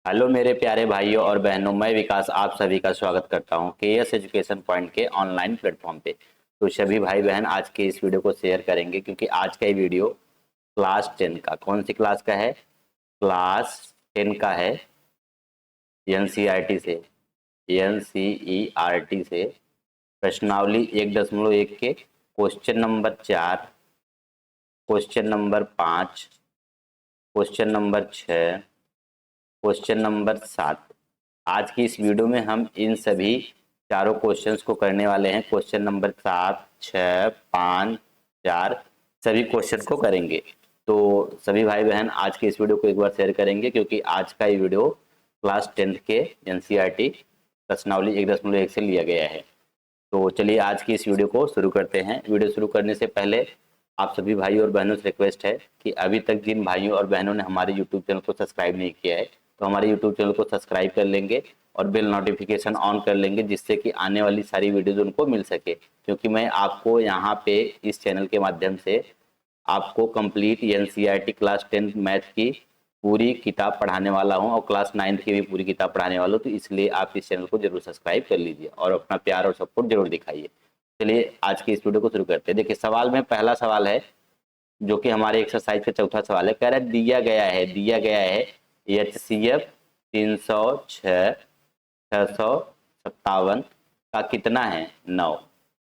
Hello मेरे प्यारे भाइयों और बहनों, मैं विकास आप सभी का स्वागत करता हूं केएस एजुकेशन पॉइंट के ऑनलाइन प्लेटफॉर्म पे। तो सभी भाई बहन आज के इस वीडियो को शेयर करेंगे क्योंकि आज का ये वीडियो क्लास 10 का, कौन सी क्लास का है? क्लास 10 का है। एनसीईआरटी से प्रश्नावली 1.1 के question number 4, question number 5, question number 6, question number 7। आज की इस वीडियो में हम इन सभी चारों क्वेश्चंस को करने वाले हैं। क्वेश्चन नंबर 7, 6, 5, 4 सभी क्वेश्चन को करेंगे। तो सभी भाई बहन आज के इस वीडियो को एक बार शेयर करेंगे क्योंकि आज का ये वीडियो क्लास 10 के एनसीईआरटी प्रश्नावली 1.1 से लिया गया है। तो चलिए आज की इस वीडियो को शुरू करते हैं। वीडियो शुरू करने से पहले आप सभी भाइयों और बहनों से रिक्वेस्ट है कि अभी तक जिन भाइयों और बहनों ने हमारे यूट्यूब चैनल को सब्सक्राइब नहीं किया है तो हमारे यूट्यूब चैनल को सब्सक्राइब कर लेंगे और बेल नोटिफिकेशन ऑन कर लेंगे, जिससे कि आने वाली सारी वीडियोज उनको मिल सके। क्योंकि मैं आपको यहाँ पे इस चैनल के माध्यम से आपको कंप्लीट एनसीईआरटी क्लास 10 मैथ की पूरी किताब पढ़ाने वाला हूं और क्लास 9 की भी पूरी किताब पढ़ाने वाला हूं। तो इसलिए आप इस चैनल को जरूर सब्सक्राइब कर लीजिए और अपना प्यार और सपोर्ट जरूर दिखाइए। चलिए आज की इस वीडियो को शुरू करते हैं। देखिए सवाल में पहला सवाल है जो कि हमारे एक्सरसाइज का चौथा सवाल है। कह रहा है दिया गया है HCF 306 657 का कितना है 9।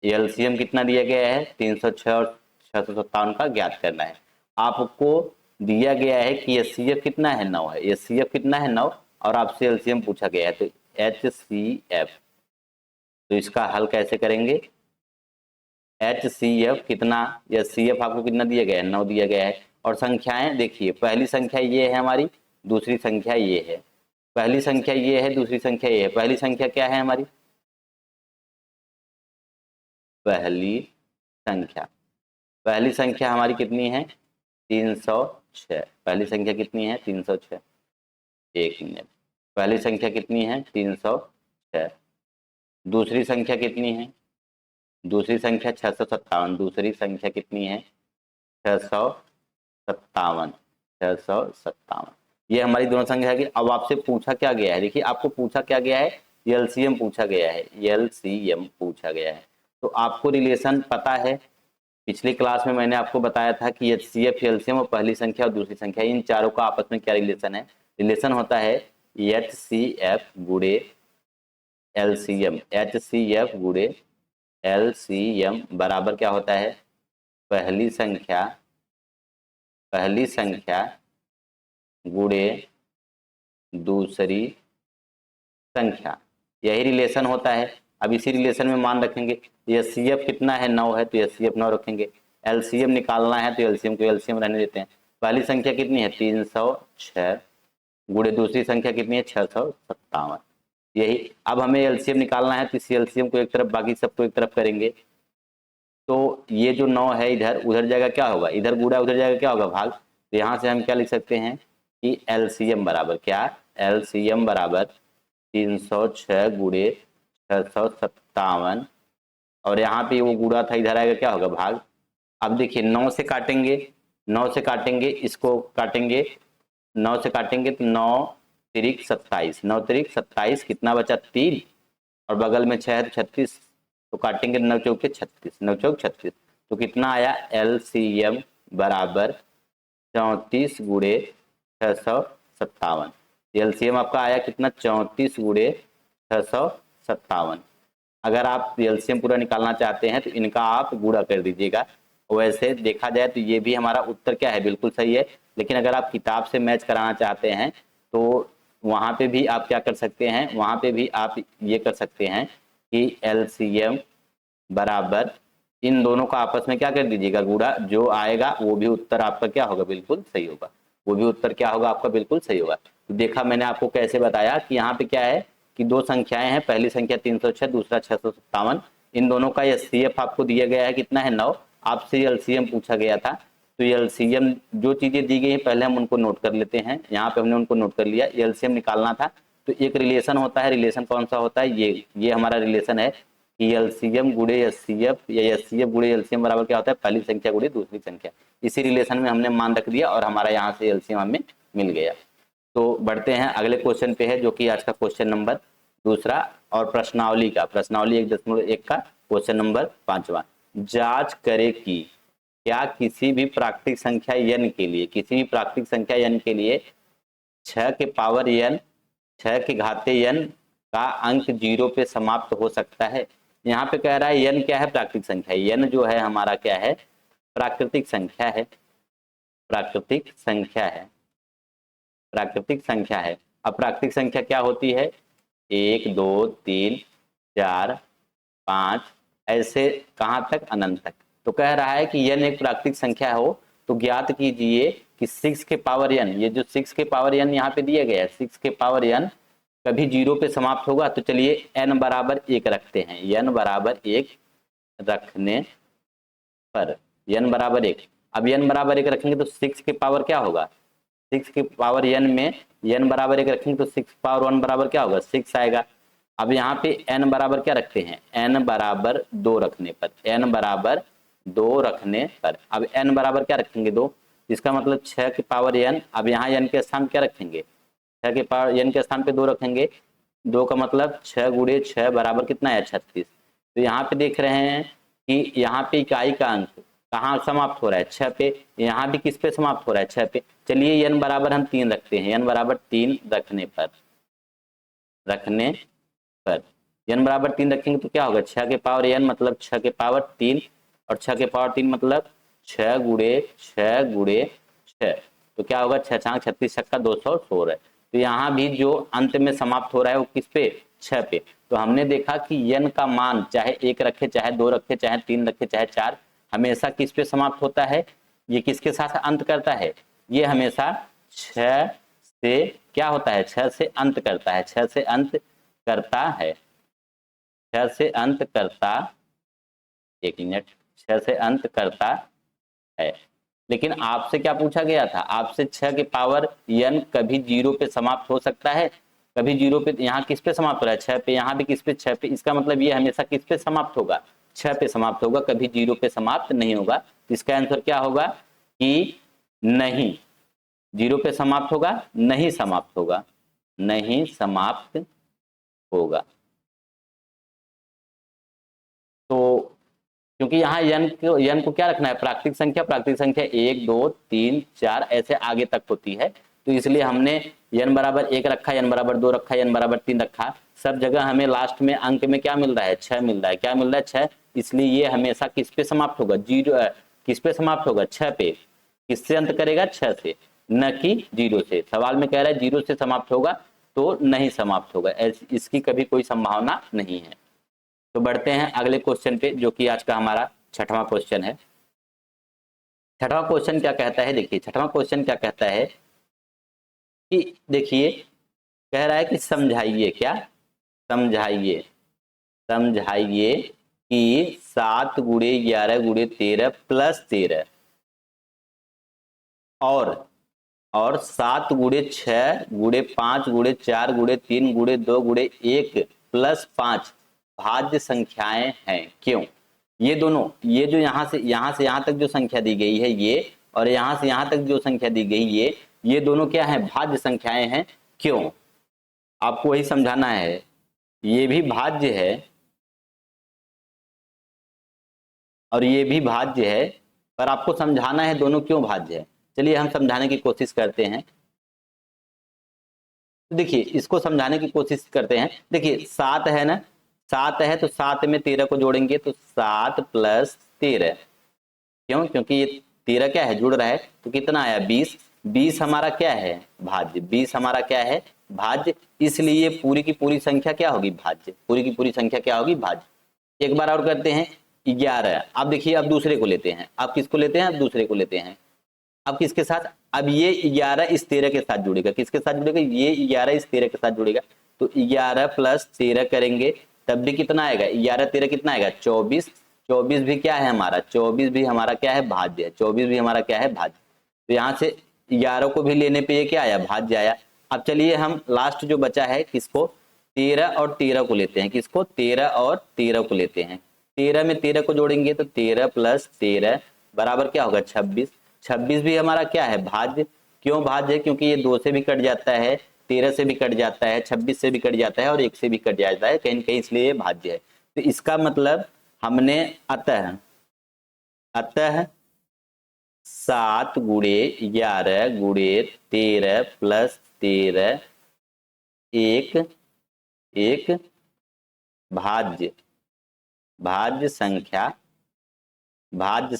एलसीएम कितना दिया गया है 306 और 657 का ज्ञात करना है। आपको दिया गया है कि एचसीएफ कितना है 9 है, एचसीएफ कितना है 9 और आपसे एलसीएम पूछा गया है। तो HCF, तो इसका हल कैसे करेंगे? HCF कितना, HCF आपको कितना दिया गया है 9 दिया गया है। और संख्याएं देखिए, पहली संख्या ये है हमारी, दूसरी संख्या ये है। पहली संख्या ये है, दूसरी संख्या ये है। पहली संख्या क्या है हमारी? पहली संख्या, पहली संख्या हमारी कितनी है 306। पहली संख्या कितनी है 306। एक मिनट, पहली संख्या कितनी है 306। दूसरी संख्या कितनी है? दूसरी संख्या 657। दूसरी संख्या कितनी है 657। 657 ये हमारी दोनों संख्या की। अब आपसे पूछा क्या गया है, देखिए आपको पूछा क्या गया है, एलसीएम पूछा गया है। एलसीएम पूछा गया है तो आपको रिलेशन पता है। पिछली क्लास में मैंने आपको बताया था कि HCF, एलसीएम और पहली संख्या और दूसरी संख्या, इन चारों का आपस में क्या रिलेशन है? रिलेशन होता है HCF गुणे LCM। HCF गुणे LCM बराबर क्या होता है? पहली संख्या गुणे दूसरी संख्या, यही रिलेशन होता है। अब इसी रिलेशन में मान रखेंगे HCF कितना है 9 है तो HCF 9 रखेंगे। LCM निकालना है तो LCM को LCM रहने देते हैं। पहली संख्या कितनी है 306 गुणे दूसरी संख्या कितनी है 657। यही अब हमें LCM निकालना है तो इस LCM को एक तरफ बाकी सबको एक तरफ करेंगे। तो ये जो 9 है इधर उधर जाएगा क्या होगा, इधर गुणा उधर जाएगा क्या होगा भाग। तो यहाँ से हम क्या लिख सकते हैं कि LCM बराबर क्या, LCM बराबर 306 गुणे 657 और यहाँ पे वो गुणा था इधर आएगा क्या होगा भाग। अब देखिए 9 से काटेंगे, 9 से काटेंगे, इसको काटेंगे 9 से काटेंगे तो 9 तिरिक 27, 9 तिरिक 27 कितना बचा 3 और बगल में 6 है तो 36, तो काटेंगे 9 चौके 36, 9 चौक 36 तो कितना आया LCM बराबर 34 गुणे 657। एलसीएम आपका आया कितना 34 गुणे 657। अगर आप एलसीएम पूरा निकालना चाहते हैं तो इनका आप गुणा कर दीजिएगा। वैसे देखा जाए तो ये भी हमारा उत्तर क्या है, बिल्कुल सही है। लेकिन अगर आप किताब से मैच कराना चाहते हैं तो वहाँ पे भी आप क्या कर सकते हैं, वहाँ पे भी आप ये कर सकते हैं कि LCM बराबर इन दोनों का आपस में क्या कर दीजिएगा गुणा, जो आएगा वो भी उत्तर आपका क्या होगा, बिल्कुल सही होगा। वो भी उत्तर क्या होगा आपका, बिल्कुल सही होगा। तो देखा मैंने आपको कैसे बताया कि यहाँ पे क्या है कि दो संख्याएं हैं, पहली संख्या 306, दूसरा 657। इन दोनों का HCF आपको दिया गया है कितना है 9। आपसे LCM पूछा गया था तो LCM जो चीजें दी गई है पहले हम उनको नोट कर लेते हैं। यहाँ पे हमने उनको नोट कर लिया। LCM निकालना था तो एक रिलेशन होता है, रिलेशन कौन सा होता है, ये हमारा रिलेशन है कि LCM गुणे HCF या HCF गुणे LCM बराबर क्या होता है, पहली संख्या गुणे दूसरी संख्या। इसी रिलेशन में हमने मान रख दिया और हमारा यहाँ से LCM हमें मिल गया। तो बढ़ते हैं अगले क्वेश्चन पे है, जो कि आज का क्वेश्चन नंबर दूसरा और प्रश्नावली 1.1 का क्वेश्चन नंबर 5वां। जांच करे कि क्या किसी भी प्राकृतिक संख्या n के लिए, किसी भी प्राकृतिक संख्या n के लिए 6 के पावर n, 6 के घाते n का अंक 0 पे समाप्त हो सकता है। यहाँ पे कह रहा है n क्या है, प्राकृतिक संख्या। n जो है हमारा क्या है, प्राकृतिक संख्या है, प्राकृतिक संख्या है, प्राकृतिक संख्या है। अब प्राकृतिक संख्या क्या होती है, 1 2 3 4 5 ऐसे कहाँ तक, अनंत तक। तो कह रहा है कि n एक प्राकृतिक संख्या हो तो ज्ञात कीजिए कि 6 के पावर n, ये जो 6 के पावर n यहाँ पे दिया गया है, 6 के पावर n कभी 0 पे समाप्त होगा। तो चलिए n बराबर 1 रखते हैं, n बराबर 1 रखने पर, n बराबर 1। अब n बराबर 1 रखेंगे तो 6 के पावर क्या होगा, 6 के पावर n में n बराबर 1 रखेंगे तो 6 पावर 1 बराबर क्या होगा, 6 आएगा। अब यहाँ पे n बराबर क्या रखते हैं, n बराबर 2 रखने पर, n बराबर 2 रखने पर, अब n बराबर क्या रखेंगे 2, इसका मतलब 6 के पावर n। अब यहाँ n के स्थान क्या रखेंगे, 6 के पावर n के स्थान पे 2 रखेंगे, 2 का मतलब 6 गुणे 6 बराबर कितना है, 36। तो यहाँ पे देख रहे हैं कि यहाँ पे इकाई का अंक कहाँ समाप्त हो रहा है, 6 पे। यहाँ भी किस पे समाप्त हो रहा है, 6 पे। चलिए n बराबर हम 3 रखते हैं, n बराबर 3 रखने पर, n बराबर 3 रखेंगे तो क्या होगा, 6 के पावर n मतलब 6 के पावर 3, और 6 के पावर 3 मतलब 6 गुणे 6 गुणे 6, तो क्या होगा, 6 छांग 36 छक्का 216। तो यहाँ भी जो अंत में समाप्त हो रहा है वो किस पे, 6 पे। तो हमने देखा कि n का मान चाहे 1 रखे, चाहे 2 रखे, चाहे 3 रखे, चाहे 4, हमेशा किस पे समाप्त होता है, ये किसके साथ अंत करता है, ये हमेशा 6 से क्या होता है, 6 से अंत करता है, 6 से अंत करता है, 6 से अंत करता, 1 मिनट, 6 से अंत करता है। लेकिन आपसे क्या पूछा गया था, आपसे 6 के पावर n कभी 0 पे समाप्त हो सकता है, कभी 0 पे, यहाँ किस पे समाप्त हो रहा है, 6 पे, यहाँ भी किस पे, 6 पे। इसका मतलब ये हमेशा किस पे समाप्त होगा, 6 पे समाप्त होगा, कभी 0 पे समाप्त नहीं होगा। इसका आंसर क्या होगा कि नहीं, 0 पे समाप्त होगा, नहीं समाप्त होगा, नहीं समाप्त होगा। तो क्योंकि यहाँ n को क्या रखना है, प्राकृतिक संख्या, प्राकृतिक संख्या 1 2 3 4 ऐसे आगे तक होती है, तो इसलिए हमने n बराबर 1 रखा, n बराबर 2 रखा, n बराबर 3 रखा। सब जगह हमें लास्ट में अंक में क्या मिल रहा है, 6 मिल रहा है। क्या मिल रहा है, 6। इसलिए ये हमेशा किस पे समाप्त होगा, 0, किस पे समाप्त होगा, 6 पे। किससे अंत करेगा, 6 से, न कि 0 से। सवाल में कह रहा है 0 से समाप्त होगा तो नहीं समाप्त होगा, इसकी कभी कोई संभावना नहीं है। तो बढ़ते हैं अगले क्वेश्चन पे, जो कि आज का हमारा 6वां क्वेश्चन है। 6वां क्वेश्चन क्या कहता है, देखिए 6वां क्वेश्चन क्या कहता है कि देखिए, कह रहा है कि समझाइए, क्या, समझाइए, समझाइए कि 7 गुणे 11 गुणे 13 प्लस 13 और 7 गुणे 6 गुणे 5 गुणे 4 गुणे 3 गुणे 2 गुणे 1 प्लस 5 भाज्य संख्याएं हैं, क्यों। ये दोनों, ये जो यहाँ से यहाँ तक जो संख्या दी गई है ये, और यहाँ से यहाँ तक जो संख्या दी गई ये दोनों क्या है, भाज्य संख्याएं हैं, क्यों। आपको वही समझाना है, ये भी भाज्य है और ये भी भाज्य है, पर आपको समझाना है दोनों क्यों भाज्य है। चलिए हम समझाने की कोशिश करते हैं। देखिए इसको समझाने की कोशिश करते हैं। देखिए 7 है ना, 7 है तो 7 में 13 को जोड़ेंगे तो 7 प्लस 13, क्यों, क्योंकि ये 13 क्या है, जुड़ रहा है, तो कितना आया, 20। 20 हमारा क्या है, भाज्य, 20 हमारा क्या है, भाज्य। इसलिए पूरी की पूरी संख्या क्या होगी, भाज्य, पूरी की पूरी संख्या क्या होगी, भाज्य। एक बार और करते हैं, 11। अब देखिए अब दूसरे को लेते हैं, अब किसको लेते हैं, अब दूसरे को लेते हैं। अब किसके साथ, अब ये 11 इस 13 के साथ जुड़ेगा, किसके साथ जुड़ेगा, ये 11 इस 13 के साथ जुड़ेगा, तो 11 प्लस 13 करेंगे तब भी कितना आएगा, 11 13 कितना आएगा, 24। 24 भी क्या है हमारा, 24 भी हमारा क्या है, भाज्य है, 24 भी हमारा क्या है, भाज्य। तो यहाँ से 11 को भी लेने पे ये क्या आया, भाज्य आया। अब चलिए हम लास्ट जो बचा है किसको, 13 और 13 को लेते हैं, किसको, 13 और 13 को लेते हैं। 13 में 13 को जोड़ेंगे तो 13 प्लस 13 बराबर क्या होगा, 26। 26 भी हमारा क्या है, भाज्य, क्यों भाज्य है? क्योंकि ये 2 से भी कट जाता है, 13 से भी कट जाता है, 26 से भी कट जाता है और 1 से भी कट जाता है कहीं न कहीं, इसलिए ये भाज्य है। तो इसका मतलब हमने अतः 7 गुणे 11 गुणे 13 प्लस 13 एक भाज्य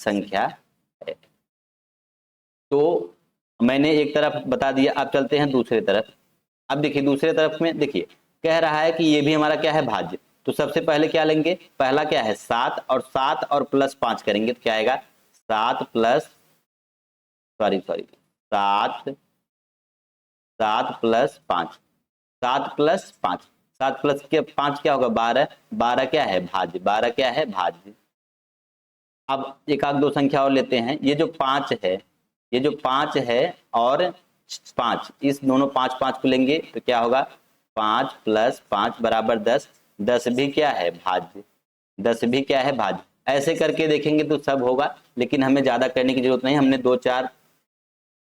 संख्या है। तो मैंने एक तरफ बता दिया, अब चलते हैं दूसरे तरफ। अब देखिए दूसरे तरफ में देखिए कह रहा है कि ये भी हमारा क्या है, भाज्य। तो सबसे पहले क्या लेंगे, पहला क्या है 7 और 7 और प्लस 5 करेंगे तो क्या आएगा 7 प्लस 5, 7 प्लस के 5 क्या होगा 12, 12 क्या है भाज्य, 12 क्या है भाज्य। अब एक आध दो संख्या और लेते हैं, ये जो 5 है और 5, इस दोनों 5 5 को लेंगे तो क्या होगा 5 प्लस 5 बराबर 10, 10 भी क्या है भाज्य, 10 भी क्या है भाज्य। ऐसे करके देखेंगे तो सब होगा, लेकिन हमें ज्यादा करने की जरूरत नहीं, हमने 2-4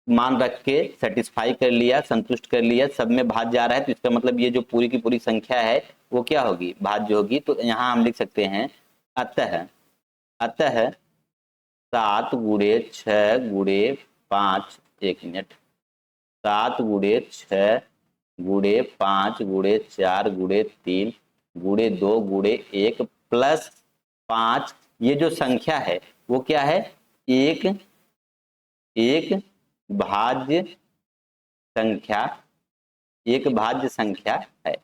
मान रख के सेटिस्फाई कर लिया, संतुष्ट कर लिया, सब में भाज्य जा रहा है, तो इसका मतलब ये जो पूरी की पूरी संख्या है वो क्या होगी, भाज्य होगी। तो यहाँ हम लिख सकते हैं अतः 7 गुणे 6 गुणे 5, 1 मिनट, 7 गुणे 6 गुणे 5 गुणे 4 गुणे 3 गुणे 2 गुणे 1 प्लस 5, ये जो संख्या है वो क्या है, एक भाज्य संख्या है।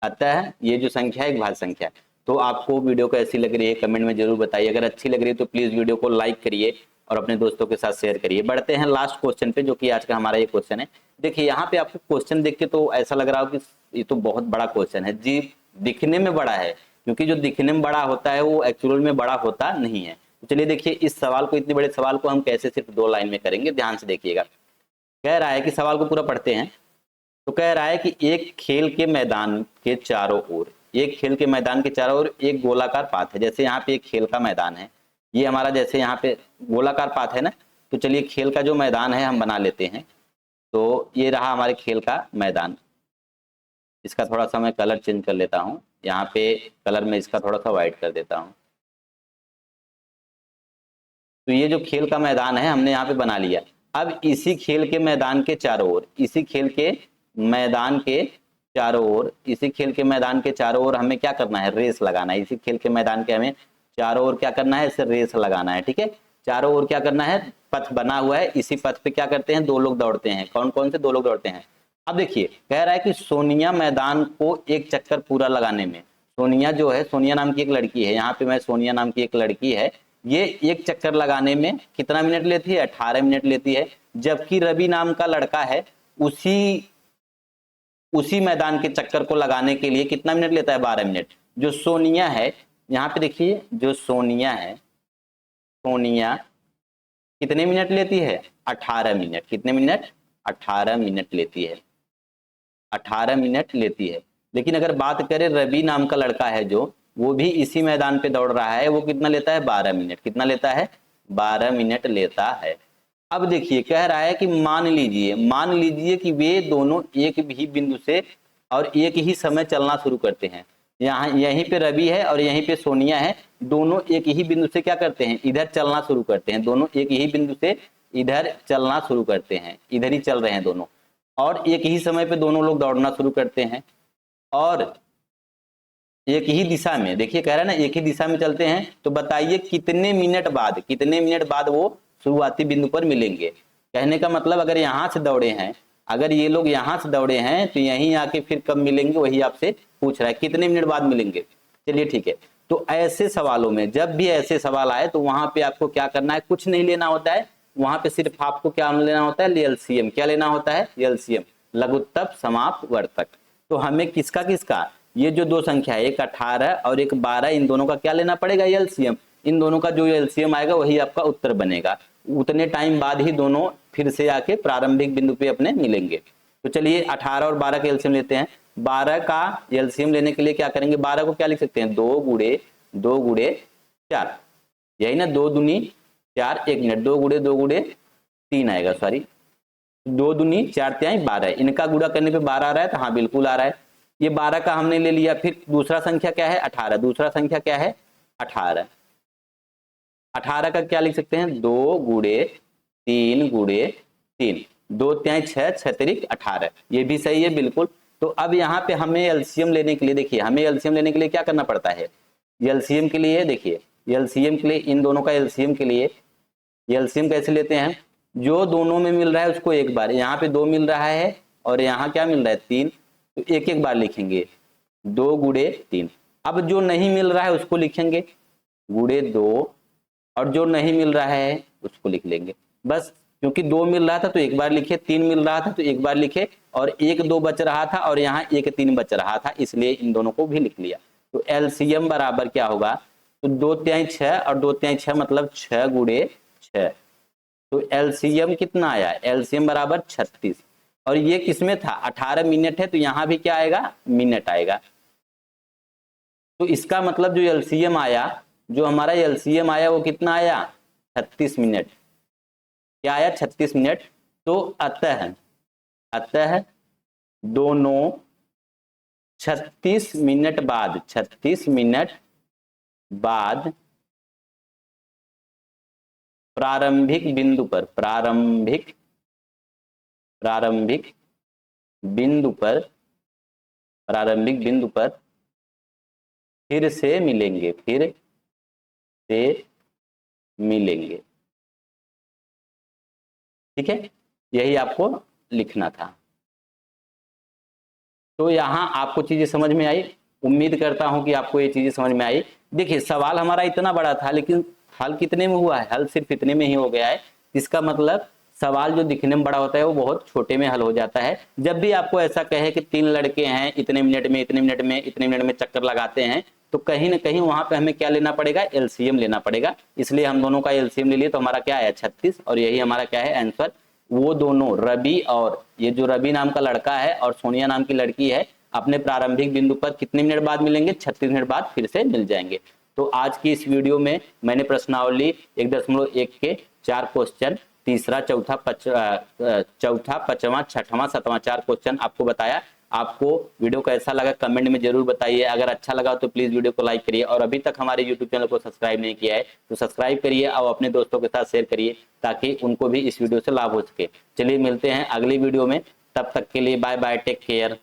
अतः ये जो संख्या है एक भाज्य संख्या है। तो आपको वीडियो कैसी लग रही है कमेंट में जरूर बताइए, अगर अच्छी लग रही है तो प्लीज वीडियो को लाइक करिए और अपने दोस्तों के साथ शेयर करिए। बढ़ते हैं लास्ट क्वेश्चन पे, जो कि आज का हमारा ये क्वेश्चन है। देखिए यहाँ पे आपको क्वेश्चन देख के तो ऐसा लग रहा हो कि ये तो बहुत बड़ा क्वेश्चन है जी, दिखने में बड़ा है, क्योंकि जो दिखने में बड़ा होता है वो एक्चुअल में बड़ा होता नहीं है। तो चलिए देखिए इस सवाल को, इतने बड़े सवाल को हम कैसे सिर्फ 2 लाइन में करेंगे, ध्यान से देखिएगा। कह रहा है कि सवाल को पूरा पढ़ते हैं। तो कह रहा है कि एक खेल के मैदान के चारों ओर, एक गोलाकार पाथ है। जैसे यहाँ पे एक खेल का मैदान है, ये हमारा जैसे यहाँ पे गोलाकार पाथ है ना, तो चलिए खेल का जो मैदान है हम बना लेते हैं। तो ये रहा हमारे खेल का मैदान, इसका थोड़ा सा मैं कलर चेंज कर लेता हूँ, यहाँ पे कलर में इसका थोड़ा सा व्हाइट कर देता हूँ। तो ये जो खेल का मैदान है हमने यहाँ पे बना लिया। अब इसी खेल के मैदान के चारों ओर, इसी खेल के मैदान के चारों ओर हमें क्या करना है, रेस लगाना है। इसी खेल के मैदान के हमें चारों ओर क्या करना है, इसे रेस लगाना है। ठीक है, चारों ओर क्या करना है, पथ बना हुआ है, इसी पथ पे क्या करते हैं, 2 लोग दौड़ते हैं। कौन कौन से 2 लोग दौड़ते हैं। अब देखिए कह रहा है कि सोनिया मैदान को एक चक्कर पूरा लगाने में, सोनिया जो है, सोनिया नाम की एक लड़की है, यहाँ पे मैं सोनिया नाम की एक लड़की है, ये एक चक्कर लगाने में कितना मिनट लेती है, 18 मिनट लेती है। जबकि रवि नाम का लड़का है, उसी मैदान के चक्कर को लगाने के लिए कितना मिनट लेता है, 12 मिनट। जो सोनिया है, यहाँ पे देखिए जो सोनिया है, सोनिया कितने मिनट लेती है, 18 मिनट। कितने मिनट, 18 मिनट लेती है, 18 मिनट लेती है। लेकिन अगर बात करें रवि नाम का लड़का है जो, वो भी इसी मैदान पे दौड़ रहा है, वो कितना लेता है, 12 मिनट। कितना लेता है, 12 मिनट लेता है। अब देखिए कह रहा है कि मान लीजिए कि वे दोनों एक ही बिंदु से और एक ही समय चलना शुरू करते हैं। यहाँ यहीं पे रवि है और यहीं पे सोनिया है, दोनों एक ही बिंदु से क्या करते हैं, इधर चलना शुरू करते हैं। दोनों एक ही बिंदु से इधर चलना शुरू करते हैं, इधर ही चल रहे हैं दोनों, और एक ही समय पे दोनों लोग दौड़ना शुरू करते हैं और एक ही दिशा में। देखिए कह रहा है ना एक ही दिशा में चलते हैं, तो बताइए कितने मिनट बाद वो शुरुआती बिंदु पर मिलेंगे। कहने का मतलब अगर यहाँ से दौड़े हैं, अगर ये लोग यहाँ से दौड़े हैं तो यहीं आके फिर कब मिलेंगे, वही आपसे पूछ रहा है कितने मिनट बाद मिलेंगे। चलिए ठीक है, तो ऐसे सवालों में जब भी ऐसे सवाल आए तो वहां पे आपको क्या करना है, कुछ नहीं लेना होता है, वहां पे सिर्फ आपको क्या लेना होता है, एलसीएम। क्या लेना होता है, एलसीएम, लघुत्तम समापवर्तक। तो हमें किसका ये जो 2 संख्या है, एक 18 और एक 12, इन दोनों का क्या लेना पड़ेगा, एलसीएम। इन दोनों का जो एलसीएम आएगा वही आपका उत्तर बनेगा। उतने टाइम बाद ही दोनों फिर से आके प्रारंभिक बिंदु पे अपने मिलेंगे। तो चलिए 18 और 12 का एलसीएम लेते हैं। 12 का एलसीएम लेने के लिए क्या करेंगे, 12 को क्या लिख सकते हैं, 2 गुणे 4, यही ना, 2 दूनी 4, 1 मिनट, 2 गुणे 3 आएगा, सॉरी 2 दूनी 4 तिहाई 12, इनका गुणा करने पे 12 आ रहा है, तो हाँ बिल्कुल आ रहा है। ये 12 का हमने ले लिया। फिर दूसरा संख्या क्या है? 18। दूसरा संख्या क्या है? 18। 18 का क्या लिख सकते हैं? 2 गुणे 3 गुणे 3, 2 तिहाई 6, 6 तिरिक 18। ये भी सही है बिल्कुल। तो अब यहाँ पे हमें एलसीएम लेने के लिए, देखिए हमें एलसीएम लेने के लिए क्या करना पड़ता है? एलसीएम के लिए देखिए, एलसीएम के लिए इन दोनों का एलसीएम के लिए, एलसीएम कैसे लेते हैं? जो दोनों में मिल रहा है उसको एक बार, यहाँ पे 2 मिल रहा है और यहाँ क्या मिल रहा है? 3, तो एक एक बार लिखेंगे, 2 गुणे 3। अब जो नहीं मिल रहा है उसको लिखेंगे गुणे 2, और जो नहीं मिल रहा है उसको लिख लेंगे बस। क्योंकि 2 मिल रहा था तो एक बार लिखे, 3 मिल रहा था तो एक बार लिखे, और 1 2 बच रहा था और यहाँ 1 3 बच रहा था, इसलिए इन दोनों को भी लिख लिया। तो एलसीएम बराबर क्या होगा? तो 2 तिहाई 6 और 2 तिहाई 6 मतलब 6 गुणे 6। तो एलसीएम कितना आया? एलसीएम बराबर 36। और ये किसमें था? 18 मिनट है, तो यहाँ भी क्या आएगा? मिनट आएगा। तो इसका मतलब जो एलसीएम आया, जो हमारा एलसीएम आया वो कितना आया? 36 मिनट। क्या आया? 36 मिनट। तो अतः दोनों 36 मिनट बाद, 36 मिनट बाद प्रारंभिक बिंदु पर, प्रारंभिक बिंदु पर फिर से मिलेंगे, फिर से मिलेंगे। ठीक है, यही आपको लिखना था। तो यहां आपको चीजें समझ में आई, उम्मीद करता हूं कि आपको ये चीजें समझ में आई। देखिए सवाल हमारा इतना बड़ा था, लेकिन हल कितने में हुआ है? हल सिर्फ इतने में ही हो गया है। इसका मतलब सवाल जो दिखने में बड़ा होता है वो बहुत छोटे में हल हो जाता है। जब भी आपको ऐसा कहे कि 3 लड़के हैं, इतने मिनट में इतने मिनट में इतने मिनट में चक्कर लगाते हैं, तो कहीं ना कहीं वहां पे हमें क्या लेना पड़ेगा? एलसीएम लेना पड़ेगा। इसलिए हम दोनों का एलसीएम ले लिए, तो हमारा क्या है? 36। और यही हमारा क्या है? आंसर। वो दोनों रवि, और ये जो रवि नाम का लड़का है और सोनिया नाम की लड़की है, अपने प्रारंभिक बिंदु पर कितने मिनट बाद मिलेंगे? 36 मिनट बाद फिर से मिल जाएंगे। तो आज की इस वीडियो में मैंने प्रश्नावली 1.1 के 4 क्वेश्चन, तीसरा, चौथा, पांचवा, छठवां, सातवां 4 क्वेश्चन आपको बताया। आपको वीडियो कैसा लगा कमेंट में जरूर बताइए। अगर अच्छा लगा तो प्लीज वीडियो को लाइक करिए, और अभी तक हमारे यूट्यूब चैनल को सब्सक्राइब नहीं किया है तो सब्सक्राइब करिए और अपने दोस्तों के साथ शेयर करिए, ताकि उनको भी इस वीडियो से लाभ हो सके। चलिए मिलते हैं अगली वीडियो में, तब तक के लिए बाय बाय, टेक केयर।